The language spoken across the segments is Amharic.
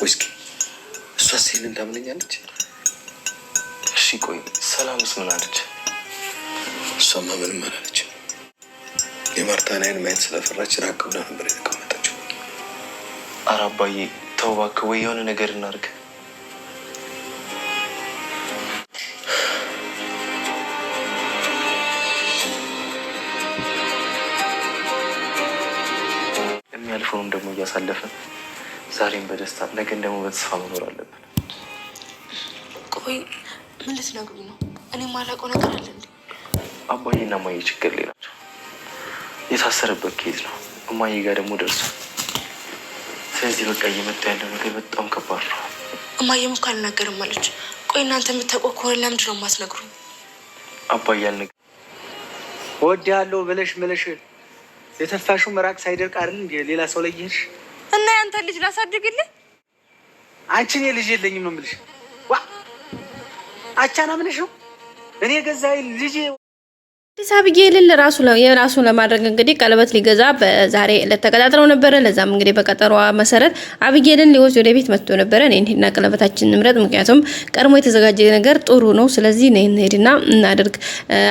ወይስኪ እሷ ሲል እንዳምለኛለች። እሺ ቆይ ሰላምስ ምን አለች? እሷማ ምንም አላለች። የማርታን አይን ማየት ስለፈራች ራቅ ብላ ነበር የተቀመጠችው። ኧረ አባዬ ተው እባክህ፣ ወይ የሆነ ነገር እናድርግ። የሚያልፈውም ደግሞ እያሳለፈን ዛሬም በደስታ ነገን ደግሞ በተስፋ መኖር አለብን። ቆይ ምን ልትነግሩኝ ነው? እኔ ማላውቀው ነገር አለ እንዴ? አባዬና እማዬ ችግር ላይ ናቸው። የታሰረበት ኬዝ ነው። እማዬ ጋር ደግሞ ደርሷል። ስለዚህ በቃ እየመጣ ያለው ነገር በጣም ከባድ ነው። እማዬም እኮ አልናገርም አለች። ቆይ እናንተ የምታውቀው ከሆነ ለምንድን ነው የማትነግሩኝ? አባዬ አልነገረኝም። እወድሃለሁ ብለሽ የተፋሽው መራቅ ሳይደርቅ አይደል እንዴ ሌላ ሰው ላይ ይሄድሽ? እና ያንተ ልጅ ላሳድግልህ? አንቺ እኔ ልጅ የለኝም ነው የምልሽ። ዋ አቻና ምንሽ ነው? እኔ ገዛይ ልጅ አቢጌልን የራሱን ለማድረግ እንግዲህ ቀለበት ሊገዛ በዛሬ ዕለት ተቀጣጥረው ነበረ። ለዛም እንግዲህ በቀጠሯ መሰረት አቢጌልን ሊወስድ ወደ ቤት መጥቶ ነበረ። እኔና ቀለበታችን እንምረጥ፣ ምክንያቱም ቀድሞ የተዘጋጀ ነገር ጥሩ ነው። ስለዚህ ነይ እንሂድና እናድርግ።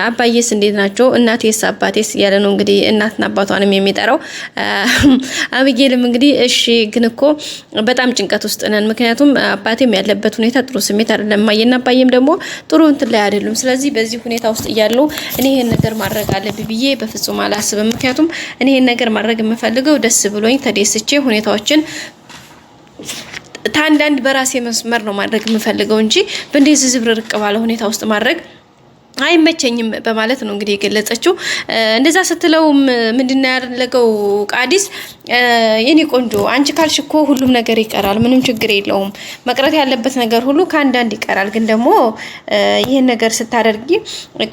አባዬስ እንዴት ናቸው? እናቴስ አባቴስ እያለ ነው እንግዲህ እናትና አባቷንም የሚጠራው። አቢጌልም እንግዲህ እሺ፣ ግን እኮ በጣም ጭንቀት ውስጥ ነን፣ ምክንያቱም አባቴም ያለበት ሁኔታ ጥሩ ስሜት አይደለም፣ ማየና አባዬም ደግሞ ጥሩ እንትን ላይ አይደሉም። ስለዚህ በዚህ ሁኔታ ውስጥ እያሉ እኔ ነገር ማድረግ አለብኝ ብዬ በፍጹም አላስብም። ምክንያቱም እኔ ይሄን ነገር ማድረግ የምፈልገው ደስ ብሎኝ ተደስቼ ሁኔታዎችን ታንዳንድ በራሴ መስመር ነው ማድረግ የምፈልገው እንጂ በእንደዚህ ዝብርርቅ ባለ ሁኔታ ውስጥ ማድረግ አይመቸኝም በማለት ነው እንግዲህ የገለጸችው። እንደዛ ስትለው ምንድነው ያደረገው ቃዲስ፣ የኔ ቆንጆ አንቺ ካልሽ እኮ ሁሉም ነገር ይቀራል፣ ምንም ችግር የለውም። መቅረት ያለበት ነገር ሁሉ ከአንዳንድ ይቀራል። ግን ደግሞ ይሄን ነገር ስታደርጊ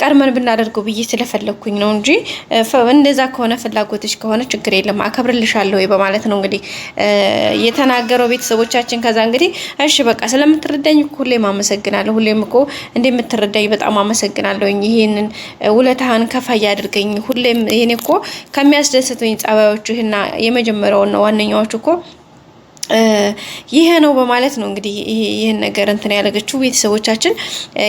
ቀድመን ብናደርገው ብዬ ስለፈለኩኝ ነው እንጂ እንደዛ ከሆነ ፍላጎትሽ ከሆነ ችግር የለም፣ አከብርልሻለሁ በማለት ነው እንግዲህ የተናገረው ቤተሰቦቻችን። ከዛ እንግዲህ እሺ በቃ ስለምትረዳኝ ሁሌም አመሰግናለሁ፣ ሁሌም እኮ እንደምትረዳኝ በጣም አመሰግናለሁ፣ ይሄንን ውለታህን ከፋ ያድርገኝ። ሁሌም ይሄኔ እኮ ከሚያስደስተኝ ጸባዮችህና የመጀመሪያውና ዋነኛዎቹ እኮ ይሄ ነው በማለት ነው እንግዲህ ይሄን ነገር እንትን ያለገችው ቤተሰቦቻችን።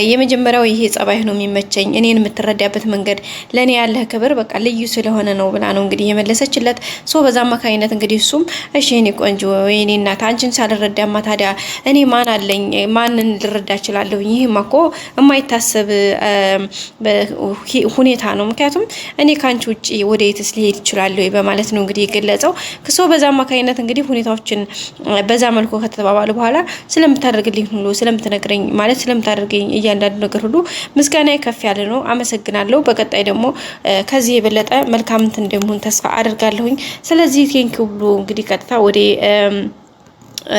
የመጀመሪያው ይሄ ጸባይ ነው የሚመቸኝ፣ እኔን የምትረዳበት መንገድ፣ ለኔ ያለህ ክብር በቃ ልዩ ስለሆነ ነው ብላ ነው እንግዲህ የመለሰችለት። ሶ በዛ አማካኝነት እንግዲህ እሱም እሺ የኔ ቆንጆ የኔ እናት አንቺን ሳልረዳማ ታዲያ እኔ ማን አለኝ? ማንን ልረዳ እችላለሁ? ይሄማ እኮ የማይታሰብ ሁኔታ ነው። ምክንያቱም እኔ ካንቺ ውጪ ወደ የትስ ሊሄድ እችላለሁ በማለት ነው እንግዲህ የገለጸው። ሶ በዛ አማካኝነት እንግዲህ ሁኔታዎችን በዛ መልኩ ከተባባሉ በኋላ ስለምታደርግልኝ ሁሉ ስለምትነግረኝ ማለት ስለምታደርገኝ እያንዳንዱ ነገር ሁሉ ምስጋና ከፍ ያለ ነው፣ አመሰግናለሁ። በቀጣይ ደግሞ ከዚህ የበለጠ መልካም እንትን እንደምሆን ተስፋ አደርጋለሁኝ። ስለዚህ ቴንኪው ብሎ እንግዲህ ቀጥታ ወደ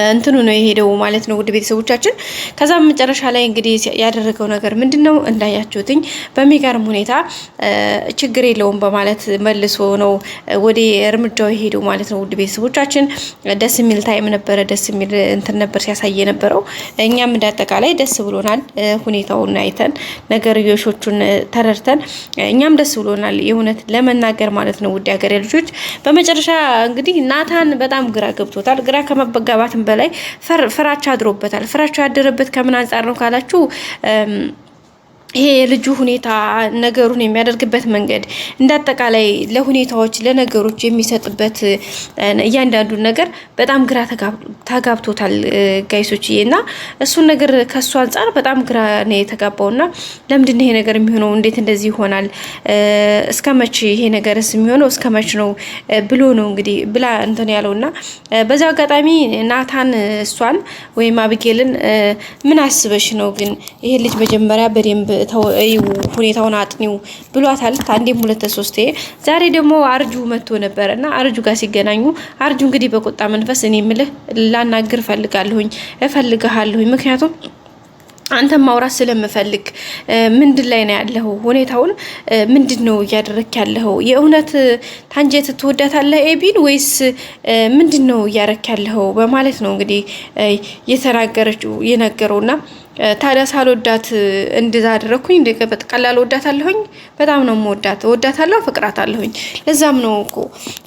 እንትኑ ነው የሄደው ማለት ነው። ውድ ቤተሰቦቻችን ከዛ መጨረሻ ላይ እንግዲህ ያደረገው ነገር ምንድነው እንዳያችሁትኝ በሚገርም ሁኔታ ችግር የለውም በማለት መልሶ ነው ወደ እርምጃው የሄደው ማለት ነው። ውድ ቤተሰቦቻችን ደስ የሚል ታይም ነበረ፣ ደስ የሚል እንትን ነበር ሲያሳየ ነበረው። እኛም እንዳጠቃላይ ደስ ብሎናል፣ ሁኔታውን አይተን ነገርዮሾቹን ተረድተን እኛም ደስ ብሎናል የእውነት ለመናገር ማለት ነው። ውድ ሀገሬ ልጆች በመጨረሻ እንግዲህ ናታን በጣም ግራ ገብቶታል። ግራ ከመጋባት በላይ ፍራቻ አድሮበታል። ፍራቻ ያደረበት ከምን አንጻር ነው ካላችሁ ይሄ የልጁ ሁኔታ ነገሩን የሚያደርግበት መንገድ እንዳጠቃላይ ለሁኔታዎች ለነገሮች የሚሰጥበት እያንዳንዱ ነገር በጣም ግራ ተጋብቶታል ጋይሶችዬ። እና እሱን ነገር ከሱ አንጻር በጣም ግራ ነው የተጋባውና ለምንድን ይሄ ነገር የሚሆነው? እንዴት እንደዚህ ይሆናል? እስከመቼ ይሄ ነገርስ የሚሆነው እስከመቼ ነው ብሎ ነው እንግዲህ ብላ እንትን ያለውና በዛው አጋጣሚ ናታን እሷን ወይም አቢጌልን ምን አስበሽ ነው ግን ይሄ ልጅ መጀመሪያ በደንብ ሁኔታውን አጥኒው ብሏታል። አንዴም ሁለት ሶስቴ። ዛሬ ደግሞ አርጁ መጥቶ ነበርና አርጁ ጋር ሲገናኙ አርጁ እንግዲህ በቁጣ መንፈስ እኔ ምልህ ላናግር እፈልግሃለሁኝ ምክንያቱም አንተ ማውራት ስለምፈልግ ምንድን ላይ ነው ያለው? ሁኔታውን ምንድነው እያደረክ ያለው? የእውነት ታንጀት ትወዳታለህ ኤቢን ወይስ ምንድነው እያደረክ ያለው? በማለት ነው እንግዲህ የተናገረችው የነገረውና ታዲያ ሳልወዳት እንደዛ አደረኩኝ። እንደቀበጥ ቀላል ወዳታለሁኝ። በጣም ነው የምወዳት፣ ወዳታለሁ፣ ፍቅራታለሁኝ። ለዛም ነው እኮ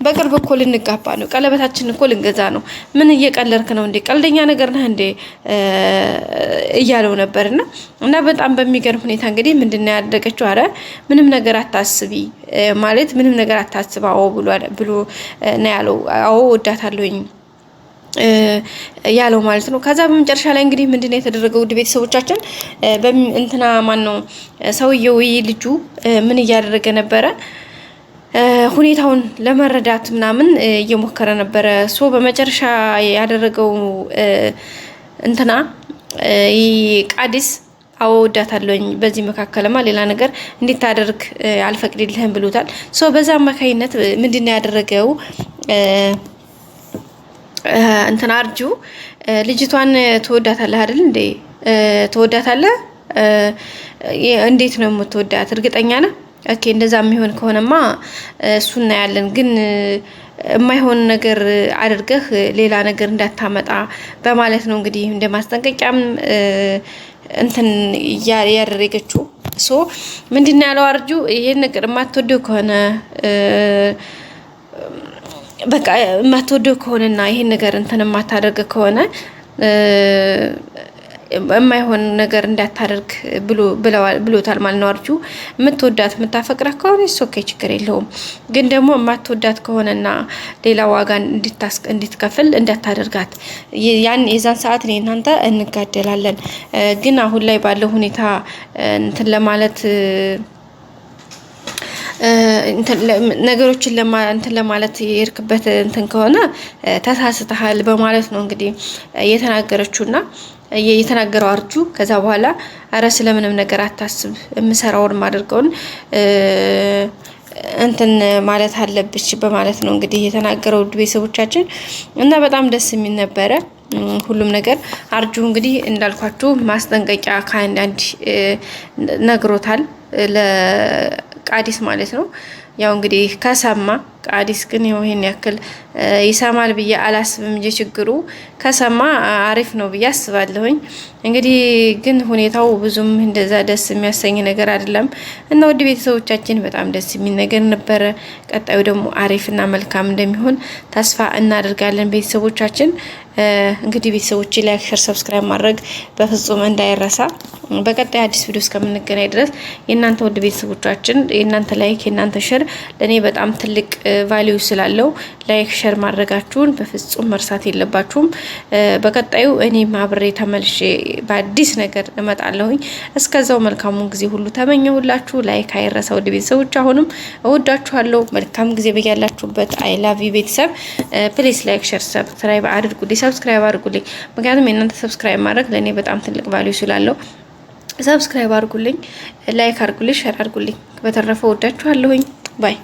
በቅርብ እኮ ልንጋባ ነው፣ ቀለበታችን እኮ ልንገዛ ነው። ምን እየቀለድክ ነው እንዴ? ቀልደኛ ነገር ነህ እንዴ? እያለው ነበርና እና በጣም በሚገርም ሁኔታ እንግዲህ ምንድነው ያደረገችው? አረ ምንም ነገር አታስቢ ማለት ምንም ነገር አታስብ፣ አዎ ብሎ ነው ያለው። አዎ ወዳታለሁኝ ያለው ማለት ነው። ከዛ በመጨረሻ ላይ እንግዲህ ምንድነው የተደረገው? ውድ ቤተሰቦቻችን እንትና ማን ነው ሰውየው ልጁ ምን እያደረገ ነበረ? ሁኔታውን ለመረዳት ምናምን እየሞከረ ነበረ። ሶ በመጨረሻ ያደረገው እንትና ቃዲስ አዎ ወዳታለሁኝ፣ በዚህ መካከለማ ሌላ ነገር እንድታደርግ አልፈቅድልህም ብሎታል። ሶ በዛ አማካይነት ምንድነው ያደረገው? እንትና አርጁ ልጅቷን ትወዳታለህ አይደል እንዴ? ትወዳታለህ? እንዴት ነው የምትወዳት? እርግጠኛ ነህ? ኦኬ እንደዛ የሚሆን ከሆነማ እሱና ያለን ግን የማይሆን ነገር አድርገህ ሌላ ነገር እንዳታመጣ በማለት ነው እንግዲህ እንደ ማስጠንቀቂያም እንትን ያደረገችው። ሶ ምንድነው ያለው አርጁ? ይሄን ነገር የማትወደው ከሆነ በቃ የማትወደው ከሆነና ይሄን ነገር እንትን የማታደርግ ከሆነ የማይሆን ነገር እንዳታደርግ ብሎታል ማለት ነው። አርጁ የምትወዳት የምታፈቅራት ከሆነ ኦኬ ችግር የለውም፣ ግን ደግሞ የማትወዳት ከሆነና ሌላ ዋጋ እንድትከፍል እንዳታደርጋት። የዛን ሰዓት እኔ እናንተ እንጋደላለን። ግን አሁን ላይ ባለው ሁኔታ እንትን ለማለት ነገሮችን እንትን ለማለት የርክበት እንትን ከሆነ ተሳስተሃል በማለት ነው እንግዲህ የተናገረችውና የተናገረው አርጁ። ከዛ በኋላ አረ ስለምንም ነገር አታስብ፣ የምሰራውን ማድረገውን እንትን ማለት አለብሽ በማለት ነው እንግዲህ የተናገረው ውድ ቤተሰቦቻችን። እና በጣም ደስ የሚል ነበረ ሁሉም ነገር። አርጁ እንግዲህ እንዳልኳችሁ ማስጠንቀቂያ ከአንዳንድ ነግሮታል ለቃዲስ ማለት ነው። ያው እንግዲህ ከሰማ ቃዲስ ግን ይሄን ያክል ይሰማል ብዬ አላስብም እንጂ ችግሩ ከሰማ አሪፍ ነው ብዬ አስባለሁኝ። እንግዲህ ግን ሁኔታው ብዙም እንደዛ ደስ የሚያሰኝ ነገር አይደለም እና ውድ ቤተሰቦቻችን በጣም ደስ የሚል ነገር ነበረ። ቀጣዩ ደግሞ አሪፍና መልካም እንደሚሆን ተስፋ እናደርጋለን ቤተሰቦቻችን። እንግዲህ ቤተሰቦች ላይክ፣ ሼር፣ ሰብስክራይብ ማድረግ በፍጹም እንዳይረሳ። በቀጣይ አዲስ ቪዲዮ እስከምንገናኝ ድረስ የእናንተ ውድ ቤተሰቦቻችን የእናንተ ላይክ የእናንተ ሼር ለኔ በጣም ትልቅ ቫልዩ ስላለው ላይክ ሼር ማድረጋችሁን በፍጹም መርሳት የለባችሁም። በቀጣዩ እኔም አብሬ ተመልሼ በአዲስ ነገር እመጣለሁኝ። እስከዛው መልካሙን ጊዜ ሁሉ ተመኘሁላችሁ። ላይክ አይረሳ ውድ ቤተሰቦች። አሁንም እወዳችኋለሁ። መልካም ጊዜ በያላችሁበት። አይ ላቭ ዩ ቤተሰብ። ፕሊስ ላይክ ሼር ሰብስክራይብ አድርጉልኝ፣ ሰብስክራይብ አድርጉልኝ። ምክንያቱም የእናንተ ሰብስክራይብ ማድረግ ለእኔ በጣም ትልቅ ቫልዩ ስላለው ሰብስክራይብ አድርጉልኝ፣ ላይክ አድርጉልኝ፣ ሼር አድርጉልኝ። በተረፈ ወዳችኋለሁኝ። ባይ